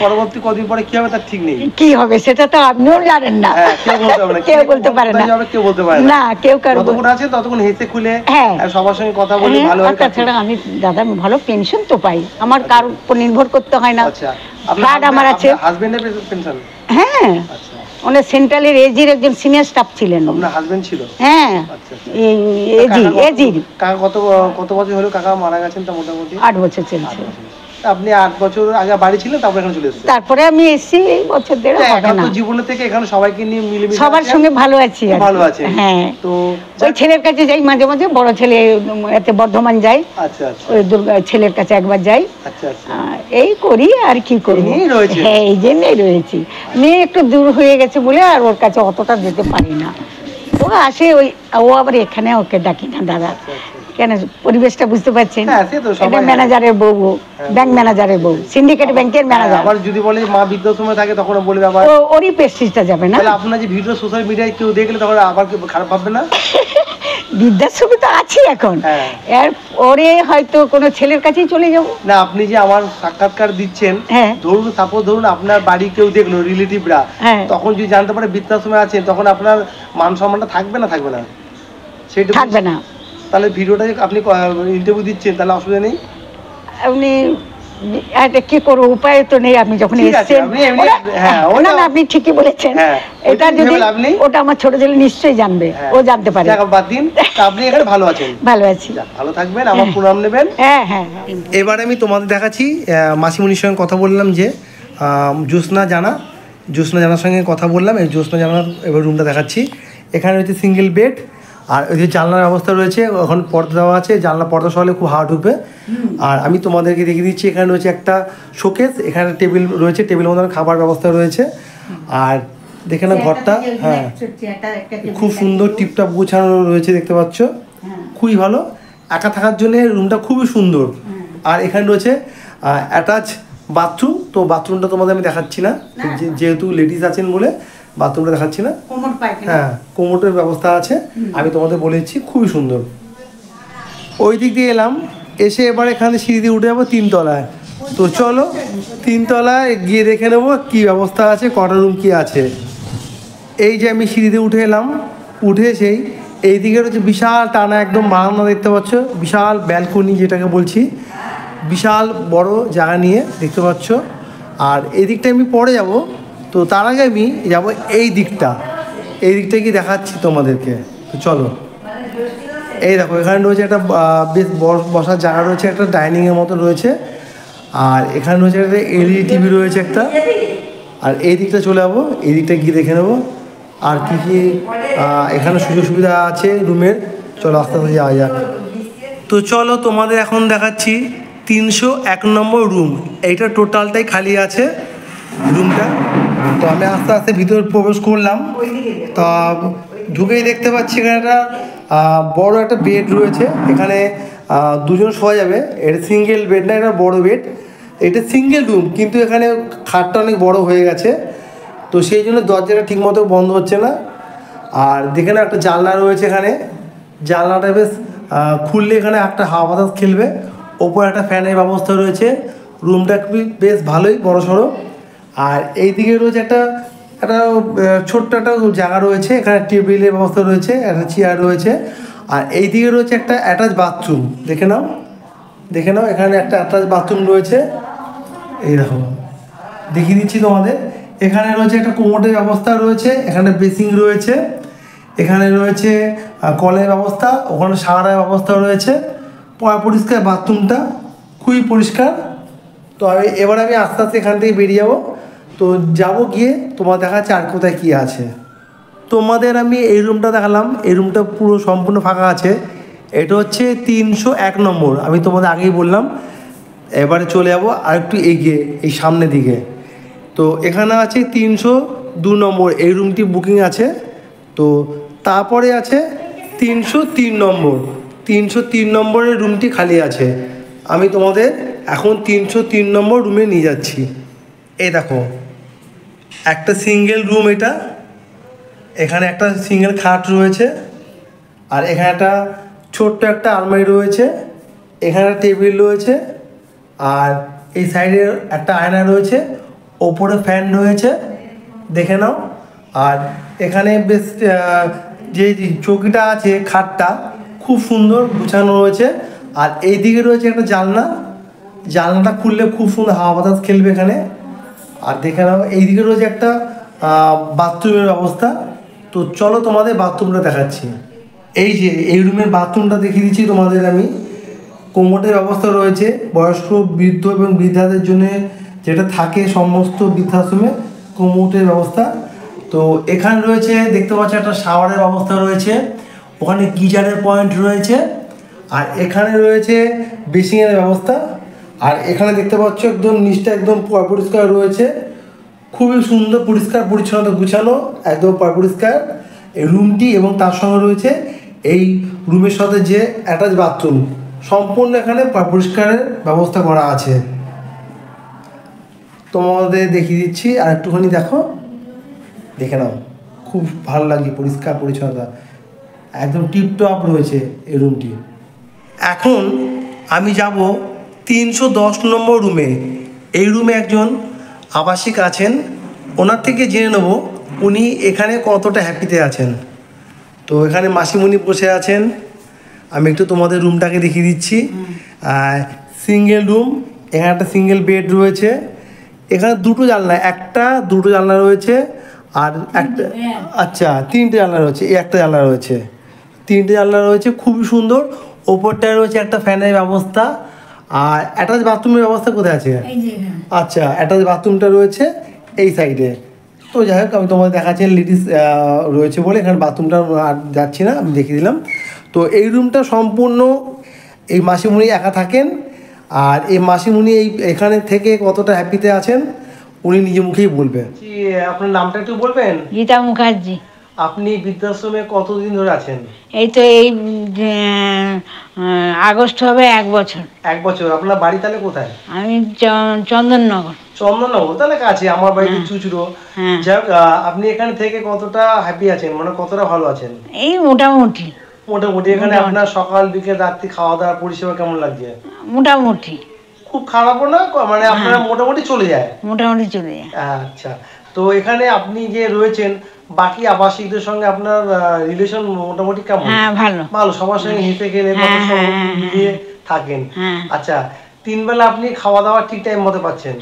পরবর্তী কদিন পরে কি হবে তার ঠিক নেই। কি হবে সেটা তো আপনিও জানেন না, হ্যাঁ, কেউ বলতে পারে না। কেউ বলতে পারে না, কোথায় যাবে কেউ বলতে পারে না। না কেউ কারো যতক্ষণ আছেন ততক্ষণ হেসে খুলে হ্যাঁ। সবার সঙ্গে কথা বলে হ্যাঁ, ভালো আর তাছাড়া আমি দাদা ভালো পেনশন তো পাই, আমার কারোর উপর নির্ভর করতে হয় না। আচ্ছা, ফ্ল্যাট আমার আছে। হাজবেন্ডের পেনশন? হ্যাঁ, আচ্ছা, ওনার সেন্ট্রালের এজির একজন সিনিয়র স্টাফ ছিলেন। আপনার হাজবেন্ড ছিল? হ্যাঁ, আচ্ছা, আচ্ছা। এই এজির কাকা কত বছর হলো কাকা মারা গেছেন? তা মোটামুটি 8 বছর চলছে। তা আপনি 8 বছর আগে বাড়ি ছিলেন, তারপর এখানে চলে এসেছেন? তারপরে আমি এসেছি এই বছর দেড় হবে না। একান্ত জীবনে থেকে এখানে সবাইকে নিয়ে মিলেমিশে সবার আছেন? সঙ্গে ভালো আছি আর কি। ভালো আছেন? হ্যাঁ, তো ওই ছেলের কাছে যাই মাঝে মাঝে, বড় ছেলে এতে বর্ধমান যাই, আচ্ছা আচ্ছা ওই ছেলের কাছে একবার যাই। আচ্ছা আচ্ছা। এই করি আর কি করবো, এই নিয়েই রয়েছেন? হ্যাঁ এই জন্যই রয়েছি। মেয়ে একটু দূর হয়ে গেছে বলে আর ওর কাছে অতটা যেতে পারি না। ও আসে, ওই ও আবার এখানে ওকে ডাকি না দাদা, কেন পরিবেশটা বুঝতে পারছেন? হ্যাঁ, সে তো সবাই এটা ম্যানেজারের বউ, ব্যাংক ম্যানেজারের বউ, সিন্ডিকেট ব্যাংকের ম্যানেজার। আবার যদি বলে যে মা বৃদ্ধাশ্রমে থাকে তখন বলবে আবার। ওরই প্রেস্টিজটা যাবে না। তাহলে আপনার যে ভিডিও সোশ্যাল মিডিয়ায় কেউ দেখলে তখন আবার কেউ খারাপ ভাববে না? বৃদ্ধাশ্রমে তো আছি এখন, হ্যাঁ। এর পরে হয়তো কোনো ছেলের কাছেই চলে যাবো। না, আপনি যে আমার সাক্ষাৎকার দিচ্ছেন, হ্যাঁ। ধরুন আপনার বাড়ি কেউ দেখলো, রিলেটিভরা, হ্যাঁ। তখন যদি জানতে পারে বৃদ্ধাশ্রমে আছেন, তখন আপনার মান সম্মানটা থাকবে না থাকবে না? সেটা থাকবে না। তাহলে ভিডিওটা যে আপনি ইন্টারভিউ দিচ্ছেন, তাহলে অসুবিধা নেই? আপনি এটা কি করবো, উপায় তো নেই। আপনি যখন ঠিক আছে, এসেছেন, আপনি এমনি- হ্যাঁ, না ওটা- না আপনি ঠিকই বলেছেন। হ্যাঁ, এটা ওইটা যদি ভেবে লাভ নেই। ওটা আমার ছোট ছেলে নিশ্চয়ই জানবে, হ্যাঁ। ও জানতে পারে। যাক, বাদ দিন। তা আপনি এখানে ভালো আছেন? ভালো আছি। যাক, ভালো থাকবেন, আমার প্রণাম নেবেন। হ্যাঁ হ্যাঁ হ্যাঁ। এবার আমি তোমাদের দেখাচ্ছি, মাসিমণির সঙ্গে কথা বললাম যে জ্যোৎস্না জানার সঙ্গে কথা বললাম। এই জ্যোৎস্না জানার এবার রুমটা দেখাচ্ছি। এখানে রয়েছে সিঙ্গেল বেড, আর ওই যে জানলার ব্যবস্থা রয়েছে, ওখানে পর্দা দেওয়া আছে, জানলা পর্দা সহলে খুব হাওয়া ঢুকবে। আর আমি তোমাদেরকে দেখিয়ে দিচ্ছি, এখানে রয়েছে একটা শোকেস, এখানে টেবিল রয়েছে, টেবিলের মধ্যে খাবার ব্যবস্থা রয়েছে। আর দেখে না ঘরটা, হ্যাঁ খুব সুন্দর টিপটপ গোছানো রয়েছে, দেখতে পাচ্ছ, খুবই ভালো। একা থাকার জন্য রুমটা খুবই সুন্দর। আর এখানে রয়েছে অ্যাটাচ বাথরুম। তো বাথরুমটা তোমাদের আমি দেখাচ্ছি না, যেহেতু লেডিস আছেন বলে বাথরুমটা দেখাচ্ছি না। হ্যাঁ, কোমোটের ব্যবস্থা আছে, আমি তোমাদের বলে দিচ্ছি, খুবই সুন্দর। ওই দিক দিয়ে এলাম, এসে এবার এখানে সিঁড়ি দিয়ে উঠে যাবো 3 তলায়। তো চলো 3 তলায় গিয়ে দেখে নেবো কী ব্যবস্থা আছে, কটা রুম কী আছে। এই যে আমি সিঁড়ি দিয়ে উঠে এলাম, উঠে সেই এই দিকে হচ্ছে বিশাল টানা একদম বারান্দা, দেখতে পাচ্ছ, বিশাল ব্যালকনি যেটাকে বলছি, বিশাল বড় জায়গা নিয়ে, দেখতে পাচ্ছ। আর এই দিকটা আমি পরে যাব, তো তার আগে আমি যাবো এই দিকটা কি দেখাচ্ছি তোমাদেরকে। তো চলো, এই দেখো এখানে রয়েছে একটা বেশ বসার জায়গা রয়েছে, একটা ডাইনিংয়ের মতো রয়েছে। আর এখানে রয়েছে একটা এলইডি টিভি রয়েছে একটা। আর এই দিকটা চলে যাবো, এই দিকটা গিয়ে দেখে নেবো আর কী কী এখানে সুযোগ সুবিধা আছে রুমের। চলো আস্তে আস্তে যাওয়া যাক। তো চলো তোমাদের এখন দেখাচ্ছি 301 নম্বর রুম। এইটা টোটালটাই খালি আছে রুমটা। তো আমি আস্তে আস্তে ভিতরে প্রবেশ করলাম, তা ঢুকেই দেখতে পাচ্ছি এখানে একটা বড় একটা বেড রয়েছে। এখানে দুজন শোয়া যাবে। এটা সিঙ্গেল বেড না, এটা বড় বেড। এটা সিঙ্গেল রুম, কিন্তু এখানে খাটটা অনেক বড় হয়ে গেছে, তো সেই জন্য দরজাটা ঠিকমতো বন্ধ হচ্ছে না। আর দেখে না একটা জানলা রয়েছে এখানে, জানলাটা বেশ খুললে এখানে একটা হাওয়া বাতাস খেলবে। ওপরে একটা ফ্যানের ব্যবস্থা রয়েছে। রুমটা বেশ ভালোই বড় সড়ো। আর এই দিকে রয়েছে একটা ছোট্ট একটা জায়গা রয়েছে, এখানে টেবিলের ব্যবস্থা রয়েছে, একটা চেয়ার রয়েছে। আর এই দিকে রয়েছে একটা অ্যাটাচ বাথরুম, দেখে নাও এখানে একটা অ্যাটাচ বাথরুম রয়েছে। এই দেখো দেখিয়ে দিচ্ছি তোমাদের। এখানে রয়েছে একটা কোমোডের ব্যবস্থা রয়েছে, এখানে বেসিং রয়েছে, এখানে রয়েছে কলের ব্যবস্থা, ওখানে শাওয়ারের ব্যবস্থা রয়েছে। পরিষ্কার বাথরুমটা খুবই পরিষ্কার। তো এবার আমি আস্তে আস্তে এখান থেকে বেরিয়ে যাবো, গিয়ে তোমার দেখাচ্ছে আর কোথায় কী আছে। তোমাদের আমি এই রুমটা দেখালাম, এই রুমটা পুরো সম্পূর্ণ ফাঁকা আছে। এটা হচ্ছে 301 নম্বর, আমি তোমাদের আগেই বললাম। এবারে চলে যাবো আর একটু এগিয়ে এই সামনের দিকে। তো এখানে আছে 302 নম্বর, এই রুমটি বুকিং আছে। তো তারপরে আছে 303 নম্বর, 303 নম্বরের রুমটি খালি আছে। আমি তোমাদের এখন 303 নম্বর রুমে নিয়ে যাচ্ছি। এই দেখো একটা সিঙ্গেল রুম, এটা এখানে একটা সিঙ্গেল খাট রয়েছে, আর এখানে একটা ছোট্ট একটা আলমারি রয়েছে, এখানে টেবিল রয়েছে, আর এই সাইডে একটা আয়না রয়েছে, ওপরে ফ্যান রয়েছে, দেখে নাও। আর এখানে বেশ যে চৌকিটা আছে, খাটটা খুব সুন্দর গুছানো রয়েছে। আর এই দিকে রয়েছে একটা জানলাটা খুললে খুব সুন্দর হাওয়া বাতাস খেলবে এখানে। আর দেখে নাও এইদিকে রয়েছে একটা বাথরুমের ব্যবস্থা। তো চলো তোমাদের বাথরুমটা দেখাচ্ছি। এই যে এই রুমের বাথরুমটা দেখিয়ে দিচ্ছি তোমাদের আমি। কোমোডের ব্যবস্থা রয়েছে, বয়স্ক বৃদ্ধ এবং বৃদ্ধাদের জন্য যেটা থাকে সমস্ত বৃদ্ধাশ্রমে, কোমোডের ব্যবস্থা। তো এখানে রয়েছে দেখতে পাচ্ছ একটা শাওয়ারের ব্যবস্থা রয়েছে, ওখানে গিজারের পয়েন্ট রয়েছে, আর এখানে রয়েছে বেসিংয়ের ব্যবস্থা। আর এখানে দেখতে পাচ্ছ একদম নিচটা একদম পরিষ্কার রয়েছে, খুবই সুন্দর পরিষ্কার পরিচ্ছন্ন গুছানো, একদম পরিষ্কার এই রুমটি। এবং তার সঙ্গে রয়েছে এই রুমের সাথে যে অ্যাটাচ বাথরুম, সম্পূর্ণ এখানে পরিষ্কারের ব্যবস্থা করা আছে। তোমাদের দেখিয়ে দিচ্ছি, আর একটুখানি দেখে নাও, খুব ভালো লাগে পরিষ্কার পরিচ্ছন্নতা, একদম টিপটপ রয়েছে এই রুমটি। এখন আমি যাব 310 নম্বর রুমে। এই রুমে একজন আবাসিক আছেন, ওনার থেকে জেনে নেব উনি এখানে কতটা হ্যাপিতে আছেন। তো এখানে মাসিমণি বসে আছেন, আমি একটু তোমাদের রুমটাকে দেখিয়ে দিচ্ছি। সিঙ্গেল রুম, এখানে একটা সিঙ্গেল বেড রয়েছে, এখানে দুটো জানলা রয়েছে, আর একটা তিনটে জানলা রয়েছে, একটা জানলা রয়েছে, তিনটে জানলা রয়েছে, খুবই সুন্দর। ওপরটায় রয়েছে একটা ফ্যানের ব্যবস্থা। আর অ্যাটাচ বাথরুমের ব্যবস্থা কোথায় আছে? আচ্ছা, অ্যাটাচ বাথরুমটা রয়েছে এই সাইডে। তো যাই হোক, আমি তোমাদের দেখাচ্ছি লেডিস রয়েছে বলে এখানে বাথরুমটা আর যাচ্ছি না, আমি দেখিয়ে দিলাম। তো এই রুমটা সম্পূর্ণ এই মাসিমণি একা থাকেন। আর এই মাসিমণি এখানে থেকে কতটা হ্যাপিতে আছেন উনি নিজে মুখেই বলবে। আপনার নামটা একটু বলবেন? গীতা মুখার্জি। আপনি বৃদ্ধাশ্রমে কতদিন ধরে আছেন? এই তো এই আগস্ট হবে 1 বছর। 1 বছর। আপনার বাড়ি তাহলে কোথায়? আমি চন্দননগর। চন্দননগর, তাহলে কাছে, আমার বাড়ি চুচুড়ো। যাই হোক, আপনি এখানে থেকে কতটা হ্যাপি আছেন, মানে কতটা ভালো আছেন? এই মোটামুটি। এখানে আপনার সকাল বিকেল রাত্রি খাওয়া দাওয়ার পরিষেবা কেমন লাগছে? মোটামুটি, খুব খারাপও না, মানে আপনার মোটামুটি চলে যায়। আচ্ছা, তো এখানে আপনি যে রয়েছেন বাকি আবাসিকদের সঙ্গে আপনার রিলেশন মোটামুটি কেমন? ভালো, সবার সঙ্গে হেসে খেলে মিলিয়ে থাকেন। আচ্ছা, 3 বেলা আপনি খাওয়া দাওয়া ঠিক টাইম মতো পাচ্ছেন?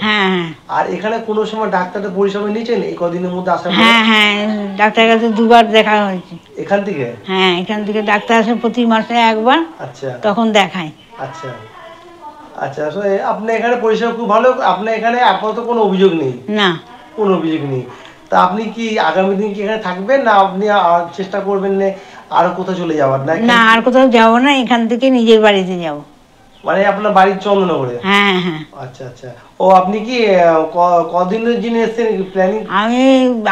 আর এখানে কোনো সময় ডাক্তারের পরিষেবা নিয়েছেন এই কদিনের মধ্যে আসার পর? ডাক্তারের কাছে 2 বার দেখা হয়েছে। এখান থেকে? এখান থেকে ডাক্তার আসে প্রতি মাসে 1 বার। আচ্ছা, তখন দেখায়। আচ্ছা, আসলে আপনি এখানে পরিষেবা খুব ভালো। আপনার এখানে আপাতত কোনো অভিযোগ নেই? না, কোনো অভিযোগ নেই। তা আপনি কি আগামী দিন কি এখানে থাকবেন, না আপনি চেষ্টা করবেন না আরো কোথাও চলে যাওয়ার? না, আর কোথাও যাবো না, এখান থেকে নিজের বাড়িতে যাব। মানে আপনার বাড়ির চন্দননগরে? হ্যাঁ হ্যাঁ। আচ্ছা আচ্ছা। ও আপনি কি কদিনের জন্য এসেছেন প্ল্যানিং? আমি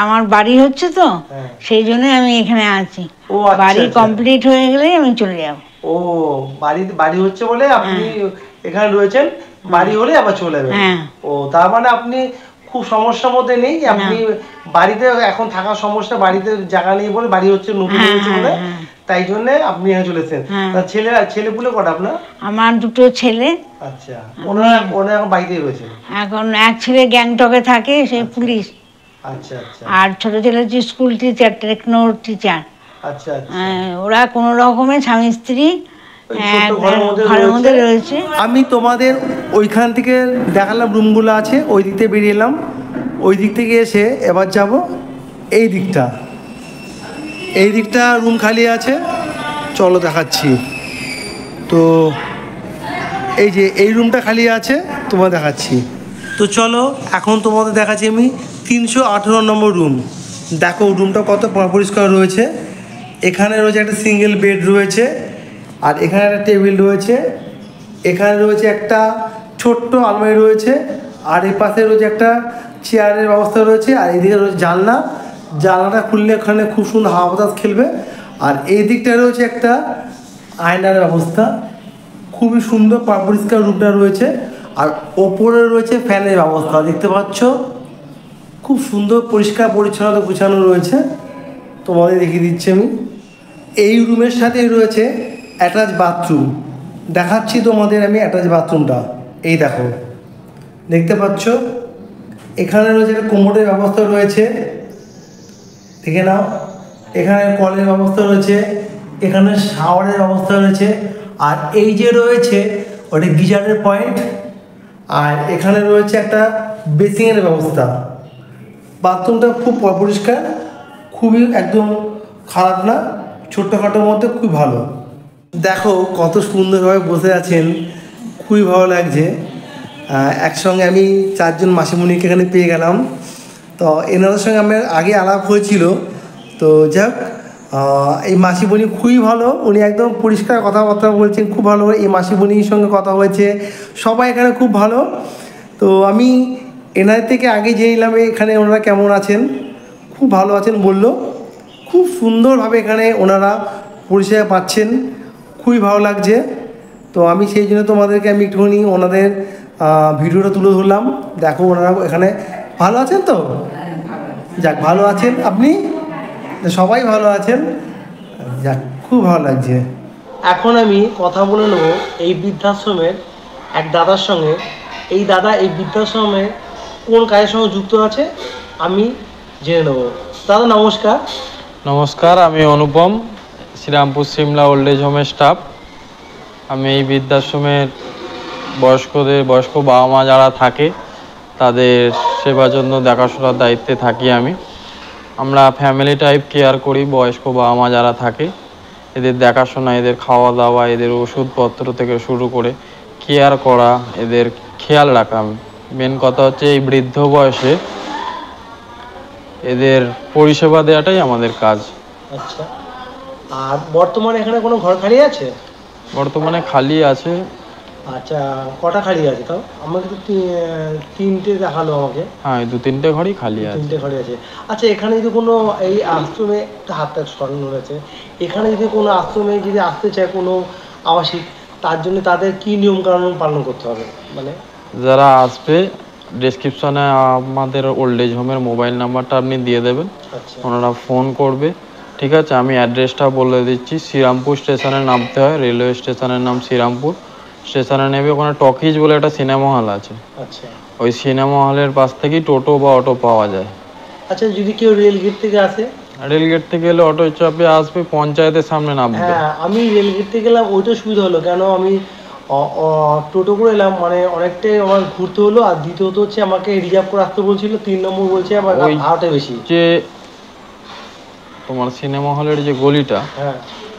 আমার বাড়ি হচ্ছে তো, হ্যাঁ। সেই জন্য আমি এখানে আছি। ও আচ্ছা, বাড়ি আচ্ছা। কমপ্লিট হয়ে গেলেই আমি চলে যাব। ও বাড়ি হচ্ছে বলে আপনি এখানে রয়েছেন, বাড়ি হলে আবার চলে যাবেন। হ্যাঁ। ও তার মানে আপনি খুব সমস্যার মধ্যে নেই, আপনি বাড়িতে এখন থাকার সমস্যা, বাড়িতে জায়গা নেই বলে, বাড়ি হচ্ছে নতুন হয়েছে বলে, তাই জন্য আপনি এখানে চলেছেন। তা ছেলেপুলে কটা আপনার? আমার দুটো ছেলে। আচ্ছা, ওনারা এখন বাড়িতেই রয়েছে? এখন এক ছেলে গ্যাংটকে থাকে, সে পুলিশ। আচ্ছা আচ্ছা। আর ছোট ছেলে হচ্ছে স্কুল টিচার, টেকনোর টিচার। আচ্ছা আচ্ছা। ওরা কোনো রকমে স্বামী স্ত্রী ঘরের মধ্যে রয়েছে। আমি তোমাদের ওইখান থেকে দেখালাম রুমগুলো আছে, ওই দিক থেকে বেরিয়ে এলাম। ওই দিক থেকে এসে এবার যাব এই দিকটা, এই দিকটা রুম খালি আছে, চলো দেখাচ্ছি। তো এই যে এই রুমটা খালি আছে, তোমার দেখাচ্ছি। তো চলো এখন তোমাদের দেখাচ্ছি আমি 318 নম্বর রুম। দেখো রুমটা কত পরিষ্কার রয়েছে। এখানে রয়েছে একটা সিঙ্গেল বেড রয়েছে, আর এখানে একটা টেবিল রয়েছে, এখানে রয়েছে একটা ছোট্ট আলমারি রয়েছে, আর এই পাশে রয়েছে একটা চেয়ারের ব্যবস্থা রয়েছে, আর এদিকে রয়েছে জানলাটা খুললে এখানে খুব সুন্দর হাওয়া বাতাস খেলবে। আর এই দিকটা রয়েছে একটা আয়নার ব্যবস্থা, খুবই সুন্দর পরিষ্কার রুমটা রয়েছে। আর ওপরে রয়েছে ফ্যানের ব্যবস্থা, দেখতে পাচ্ছ খুব সুন্দর পরিষ্কার পরিচ্ছন্নতা গুছানো রয়েছে। তোমাদের দেখিয়ে দিচ্ছি আমি। এই রুমের সাথেই রয়েছে অ্যাটাচ বাথরুম, দেখাচ্ছি তোমাদের আমি অ্যাটাচ বাথরুমটা। এই দেখো, দেখতে পাচ্ছ এখানে রয়েছে একটা কোমোডের ব্যবস্থা রয়েছে, দেখে নাও। এখানে কলের ব্যবস্থা রয়েছে, এখানে শাওয়ারের ব্যবস্থা রয়েছে, আর এই যে রয়েছে ওটা গিজারের পয়েন্ট, আর এখানে রয়েছে একটা বেসিংয়ের ব্যবস্থা। বাথরুমটা খুব পরিষ্কার, খুবই একদম খারাপ না, ছোট্টখাটোর মধ্যে খুবই ভালো। দেখো কত সুন্দরভাবে বসে আছেন, খুবই ভালো লাগছে। একসঙ্গে আমি 4 জন মাসিমণিকে এখানে পেয়ে গেলাম। তো এনাদের সঙ্গে আমার আগে আলাপ হয়েছিল। তো যাক, এই মাসিমণি খুবই ভালো, উনি একদম পরিষ্কার কথাবার্তা বলছেন, খুব ভালো। এই মাসিমণির সঙ্গে কথা হয়েছে, সবাই এখানে খুব ভালো। তো আমি এনাদের থেকে আগে জেনে নিলাম এখানে ওনারা কেমন আছেন। খুব ভালো আছেন বললো, খুব সুন্দরভাবে এখানে ওনারা পরিষেবা পাচ্ছেন, খুবই ভালো লাগছে। তো আমি সেই জন্য তোমাদেরকে আমি একটুখানি ওনাদের ভিডিওটা তুলে ধরলাম। দেখো ওনারা এখানে ভালো আছেন তো? যাক, ভালো আছেন আপনি, সবাই ভালো আছেন, যাক খুব ভালো লাগছে। এখন আমি কথা বলে নেব এই বৃদ্ধাশ্রমের এক দাদার সঙ্গে। এই দাদা এই বৃদ্ধাশ্রমে কোন কাজের সঙ্গে যুক্ত আছে আমি জেনে নেব। দাদা নমস্কার। নমস্কার, আমি অনুপম, শ্রীরামপুর সিমলা ওল্ড এজ হোমের স্টাফ। আমি এই বৃদ্ধাশ্রমের বয়স্ক বাবা মা যারা থাকে তাদের সেবার জন্য দেখাশোনার দায়িত্বে থাকি আমি। আমরা ফ্যামিলি টাইপ কেয়ার করি। বয়স্ক বাবা মা যারা থাকে এদের দেখাশোনা, এদের খাওয়া দাওয়া, এদের ওষুধপত্র থেকে শুরু করে কেয়ার করা, এদের খেয়াল রাখা। মেন কথা হচ্ছে এই বৃদ্ধ বয়সে এদের পরিষেবা দেওয়াটাই আমাদের কাজ। আচ্ছা, আর বর্তমানে এখানে কোনো ঘর খালি আছে? বর্তমানে খালি আছে। আচ্ছা, কটা খালি আছে? তাও আমাকে তো 3টে দেখালো আমাকে। হ্যাঁ, 2-3টে ঘরই খালি আছে। 3টে ঘরই আছে। আচ্ছা, এখানে যদি কোনো এই আশ্রমে একটা হাতটা স্মরণ রয়েছে, এখানে যদি কোনো আশ্রমে যদি আসতে চায় কোনো আবাসিক, তার জন্য তাদের কি নিয়ম কানুন পালন করতে হবে? মানে যারা আসবে ডেসক্রিপশনে আমাদের ওল্ড এজ হোমের মোবাইল নাম্বারটা আপনি দিয়ে দেবেন, আচ্ছা ওনারা ফোন করবে। ঠিক আছে, আমি অ্যাড্রেসটা বলে দিচ্ছি। শ্রীরামপুর স্টেশনে নামতে হয়, রেলওয়ে স্টেশনের নাম শ্রীরামপুর। স্টেশনে নেবে, ওখানে টকিজ বলে একটা সিনেমা হল আছে, আচ্ছা ওই সিনেমা হলের পাশ থেকেই টোটো বা অটো পাওয়া যায়। আচ্ছা, যদি কেউ রেলগেট থেকে আসে? রেলগেট থেকে গেলে অটো চাপে আসবে, পঞ্চায়েতের সামনে নামবে। হ্যাঁ, আমি রেলগেট থেকে গেলাম, ওইটা সুবিধা হলো। কেন আমি টোটো করে এলাম, মানে অনেকটাই আমার ঘুরতে হলো। আর দ্বিতীয়ত হচ্ছে আমাকে রিজার্ভ করে আসতে বলছিল, 3 নম্বর বলছে, আমার ভাড়াটা বেশি। যে তোমার সিনেমা হলের যে গলিটা, হ্যাঁ,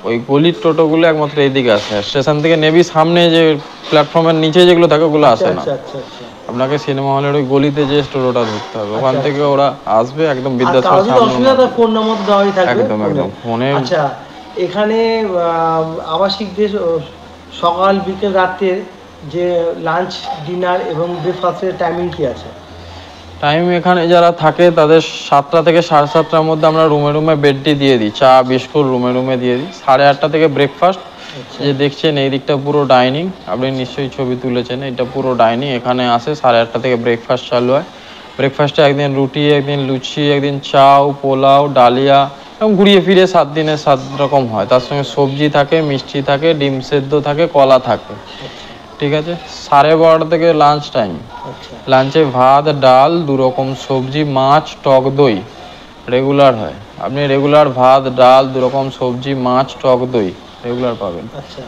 ওই গলির টোটোগুলো একমাত্র এইদিকে আসে। স্টেশন থেকে নেবি, সামনে যে প্ল্যাটফর্মের নিচে যেগুলো থাকে ওগুলো আসে না। আচ্ছা আচ্ছা আচ্ছা। আপনাকে সিনেমা হলের ওই গলিতে যে টোটোটা ধরতে হবে, ওখান থেকে ওরা আসবে একদম বৃদ্ধাশ্রম আর কারো যদি অসুবিধা হয় ফোন নাম্বার দেওয়াই থাকবে। একদম ফোনে। আচ্ছা, এখানে আবাসিকদের সকাল বিকেল রাতে যে লাঞ্চ ডিনার এবং ব্রেকফাস্টের টাইমিং কি আছে? টাইম এখানে যারা থাকে তাদের 7টা থেকে 7:30টার মধ্যে আমরা রুমে রুমে বেডটি দিয়ে দিই, চা বিস্কুট রুমে রুমে দিয়ে দিই। 8:30 থেকে ব্রেকফাস্ট। যে দেখছেন এই দিকটা পুরো ডাইনিং, আপনি নিশ্চয়ই ছবি তুলেছেন, এটা পুরো ডাইনিং। এখানে আসে 8:30 থেকে ব্রেকফাস্ট চালু হয়। ব্রেকফাস্টে একদিন রুটি, একদিন লুচি, একদিন চাউ, পোলাও, ডালিয়া, এবং ঘুরিয়ে ফিরে 7 দিনে 7 রকম হয়। তার সঙ্গে সবজি থাকে, মিষ্টি থাকে, ডিম সেদ্ধ থাকে, কলা থাকে। ঠিক আছে। 12:30 থেকে লাঞ্চ টাইম। লাঞ্চে ভাত, ডাল, 2 রকম সবজি, মাছ, টক দই রেগুলার হয়। আপনি রেগুলার ভাত, ডাল, 2 রকম সবজি, মাছ, টক দই রেগুলার পাবেন।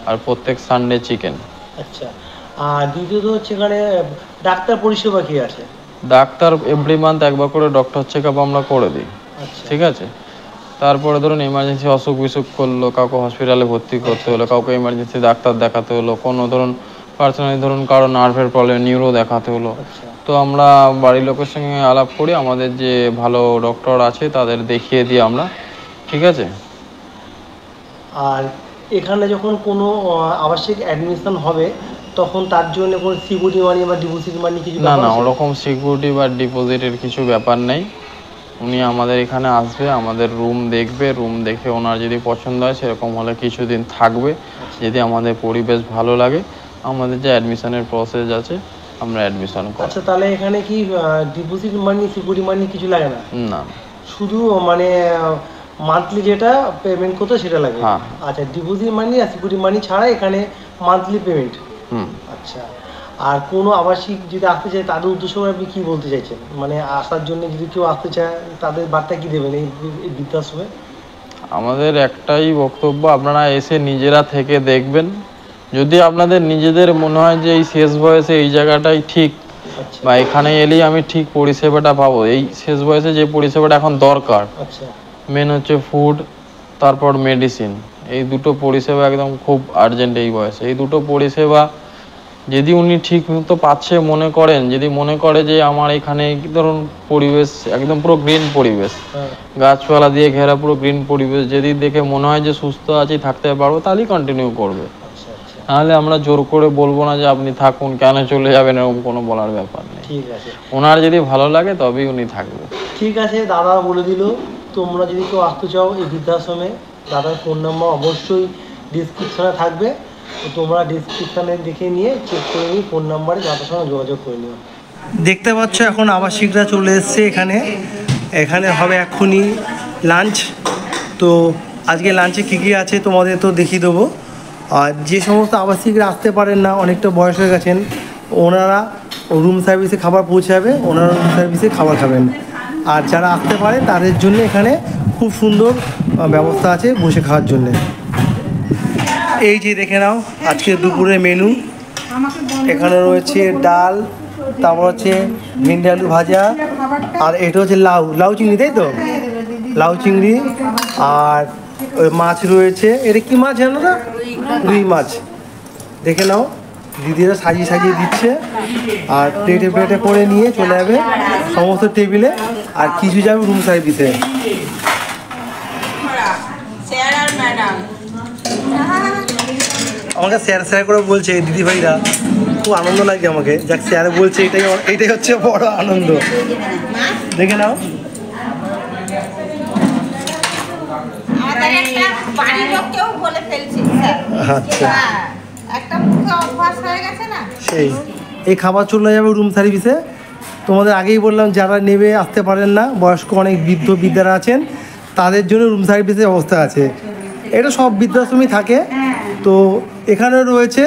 আর প্রত্যেক সানডে চিকেন। আচ্ছা। আর দ্বিতীয়ত হচ্ছে এখানে ডাক্তার পরিষেবা কি আছে? ডাক্তার এভরি মান্থ একবার করে ডক্টর চেক আপ আমরা করে দিই। ঠিক আছে। তারপরে ধরুন এমার্জেন্সি অসুখ বিসুখ করলো, কাউকে হসপিটালে ভর্তি করতে হলো, কাউকে এমার্জেন্সি ডাক্তার দেখাতে হলো, কোনো ধরুন পার্সোনালি ধরুন কারো নার্ভের প্রবলেম, নিউরো দেখাতে হলো, তো আমরা বাড়ির লোকের সঙ্গে আলাপ করি, আমাদের যে ভালো ডক্টর আছে তাদের দেখিয়ে দিই আমরা। ঠিক আছে। আর এখানে যখন কোনো আবাসিক অ্যাডমিশন হবে তখন তার জন্য কোনো সিকিউরিটি মানি বা ডিপোজিট মানি কিছু? না, ওরকম সিকিউরিটি বা ডিপোজিটের কিছু ব্যাপার নেই। উনি আমাদের এখানে আসবে, আমাদের রুম দেখবে, রুম দেখে ওনার যদি পছন্দ হয় সেরকম হলে কিছুদিন থাকবে। যদি আমাদের পরিবেশ ভালো লাগে, আমাদের যে অ্যাডমিশনের প্রসেস আছে আমরা অ্যাডমিশন করব। আচ্ছা, তাহলে এখানে কি ডিপোজিট মানি, সিকিউরিটি মানি কিছু লাগে না? না, শুধু মানে মান্থলি যেটা পেমেন্ট করতে সেটা লাগে? হ্যাঁ। আচ্ছা, ডিপোজিট মানি আর সিকিউরিটি মানি ছাড়া এখানে মান্থলি পেমেন্ট? আচ্ছা। আর কোনো আবাসিক যদি আসতে চায় তাদের উদ্দেশ্য আপনি কি বলতে চাইছেন? মানে আসার জন্য যদি কেউ আসতে চায় তাদের বার্তা কি দেবেন এই বৃদ্ধাশ্রমে? আমাদের একটাই বক্তব্য, আপনারা এসে নিজেরা থেকে দেখবেন। যদি আপনাদের নিজেদের মনে হয় যে এই শেষ বয়সে এই জায়গাটাই ঠিক, বা এখানে এলেই আমি ঠিক পরিষেবাটা পাবো, এই শেষ বয়সে যে পরিষেবাটা এখন দরকার, মেন হচ্ছে ফুড, তারপর মেডিসিন, এই দুটো পরিষেবা একদম খুব আর্জেন্ট এই বয়সে। এই দুটো পরিষেবা যদি উনি ঠিক মতো পাচ্ছে মনে করেন, যদি মনে করে যে আমার এখানে ধরুন পরিবেশ একদম পুরো গ্রিন পরিবেশ, গাছপালা দিয়ে ঘেরা পুরো গ্রিন পরিবেশ, যদি দেখে মনে হয় যে সুস্থ আছি, থাকতে পারবো, তাহলেই কন্টিনিউ করবে। নাহলে আমরা জোর করে বলবো না যে আপনি থাকুন, কেন চলে যাবেন, এরকম কোনো বলার ব্যাপার নেই। ঠিক আছে। ওনার যদি ভালো লাগে তবেই উনি থাকবে। ঠিক আছে, দাদা বলে দিল। তোমরা যদি কেউ আসতে চাও এই বৃদ্ধাশ্রমে, দাদার ফোন নাম্বার অবশ্যই ডিসক্রিপশনে থাকবে, তো তোমরা ডিসক্রিপশনে দেখে নিয়ে চেক করে নিয়ে ফোন নাম্বারে দাদার সঙ্গে যোগাযোগ করে নিও। দেখতে পাচ্ছ এখন আবাসিকরা চলে এসছে এখানে। এখানে হবে এক্ষুনি লাঞ্চ। তো আজকে লাঞ্চে কী কী আছে তোমাদের তো দেখিয়ে দেবো। আর যে সমস্ত আবাসিকরা আসতে পারেন না, অনেকটা বয়স হয়ে গেছেন, ওনারা রুম সার্ভিসে খাবার পৌঁছাবে, ওনারা রুম সার্ভিসে খাবার খাবেন। আর যারা আসতে পারে তাদের জন্য এখানে খুব সুন্দর ব্যবস্থা আছে বসে খাওয়ার জন্যে। এই যে দেখে নাও আজকে দুপুরের মেনু। এখানে রয়েছে ডাল, তারপর হচ্ছে ভেন্ডি আলু ভাজা, আর এটা হচ্ছে লাউ চিংড়ি, তাই তো? লাউ চিংড়ি, আর ওই মাছ রয়েছে। এটা কি মাছ জানো না? রুই মাছ। দেখে নাও, দিদিরা সাজিয়ে সাজিয়ে দিচ্ছে। আর প্লেটে প্লেটে করে নিয়ে চলে যাবে সমস্ত টেবিলে, আর কিছু যাবে রুম সার্ভিসে। আমাকে স্যার করে বলছে দিদিভাইরা, খুব আনন্দ লাগে আমাকে। যাক, স্যার বলছে, এটাই হচ্ছে বড় আনন্দ। দেখে নাও। আচ্ছা, সেই এই খাবার চলে যাবে রুম সার্ভিসে। তোমাদের আগেই বললাম, যারা নেবে আসতে পারেন না, বয়স্ক অনেক বৃদ্ধ বৃদ্ধারা আছেন, তাদের জন্য রুম সার্ভিসের ব্যবস্থা আছে। এটা সব বৃদ্ধাশ্রমই থাকে। তো এখানে রয়েছে,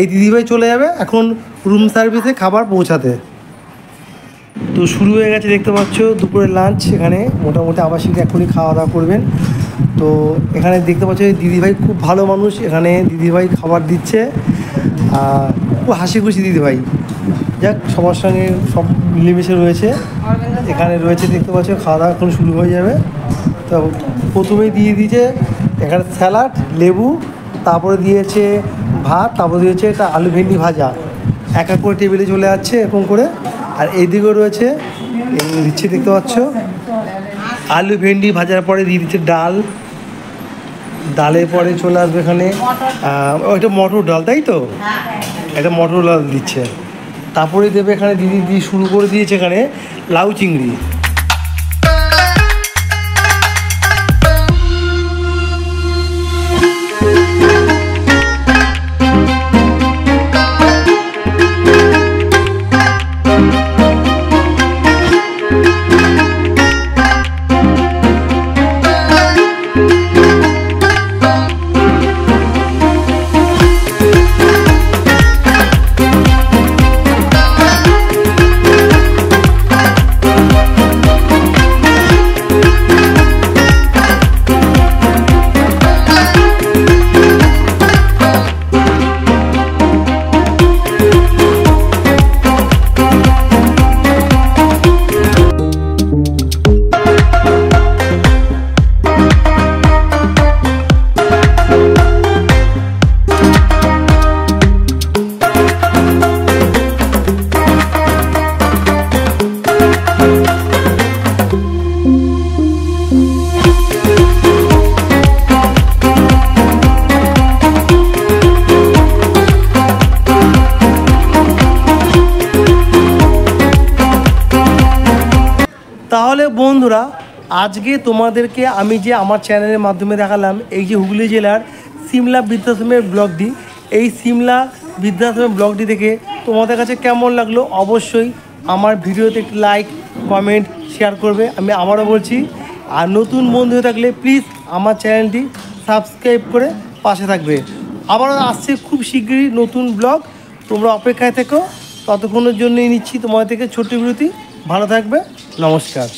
এই দিদিভাই চলে যাবে এখন রুম সার্ভিসে খাবার পৌঁছাতে। তো শুরু হয়ে গেছে, দেখতে পাচ্ছ দুপুরের লাঞ্চ। এখানে মোটামুটি আবাসিকরা এখনই খাওয়া দাওয়া করবেন। তো এখানে দেখতে পাচ্ছ দিদিভাই খুব ভালো মানুষ, এখানে দিদিভাই খাবার দিচ্ছে। খুব হাসি খুশি দিদিভাই। যাক, সবার সঙ্গে সব মিলেমিশে রয়েছে। এখানে রয়েছে, দেখতে পাচ্ছ খাওয়া দাওয়া এখন শুরু হয়ে যাবে। তো প্রথমেই দিয়ে দিয়েছে এখানে স্যালাড, লেবু, তারপরে দিয়েছে ভাত, তারপরে দিয়েছে একটা আলু ভেন্ডি ভাজা। এক এক করে টেবিলে চলে যাচ্ছে এরকম করে। আর এইদিকেও রয়েছে, দিচ্ছে দেখতে পাচ্ছ আলু ভেন্ডি ভাজার পরে দিয়ে দিচ্ছে ডালের পরে চলে আসবে এখানে ওইটা মটর ডাল, তাই তো? এটা মটর ডাল দিচ্ছে। তারপরে দেবে এখানে দিদি দিয়ে শুরু করে দিয়েছে এখানে লাউ চিংড়ি। তাহলে বন্ধুরা, আজকে তোমাদেরকে আমি যে আমার চ্যানেলের মাধ্যমে দেখালাম এই যে হুগলি জেলার সিমলা বৃদ্ধাশ্রমের ব্লগটি, এই সিমলা বৃদ্ধাশ্রমের ব্লগটি দেখে তোমাদের কাছে কেমন লাগলো অবশ্যই আমার ভিডিওতে একটি লাইক, কমেন্ট, শেয়ার করবে। আমি আবারও বলছি, আর নতুন বন্ধু হয়ে থাকলে প্লিজ আমার চ্যানেলটি সাবস্ক্রাইব করে পাশে থাকবে। আবারও আসছে খুব শীঘ্রই নতুন ব্লগ, তোমরা অপেক্ষায় থেকো। ততক্ষণের জন্যই নিচ্ছি তোমাদের থেকে ছোট্ট বিরতি। ভালো থাকবে, নমস্কার।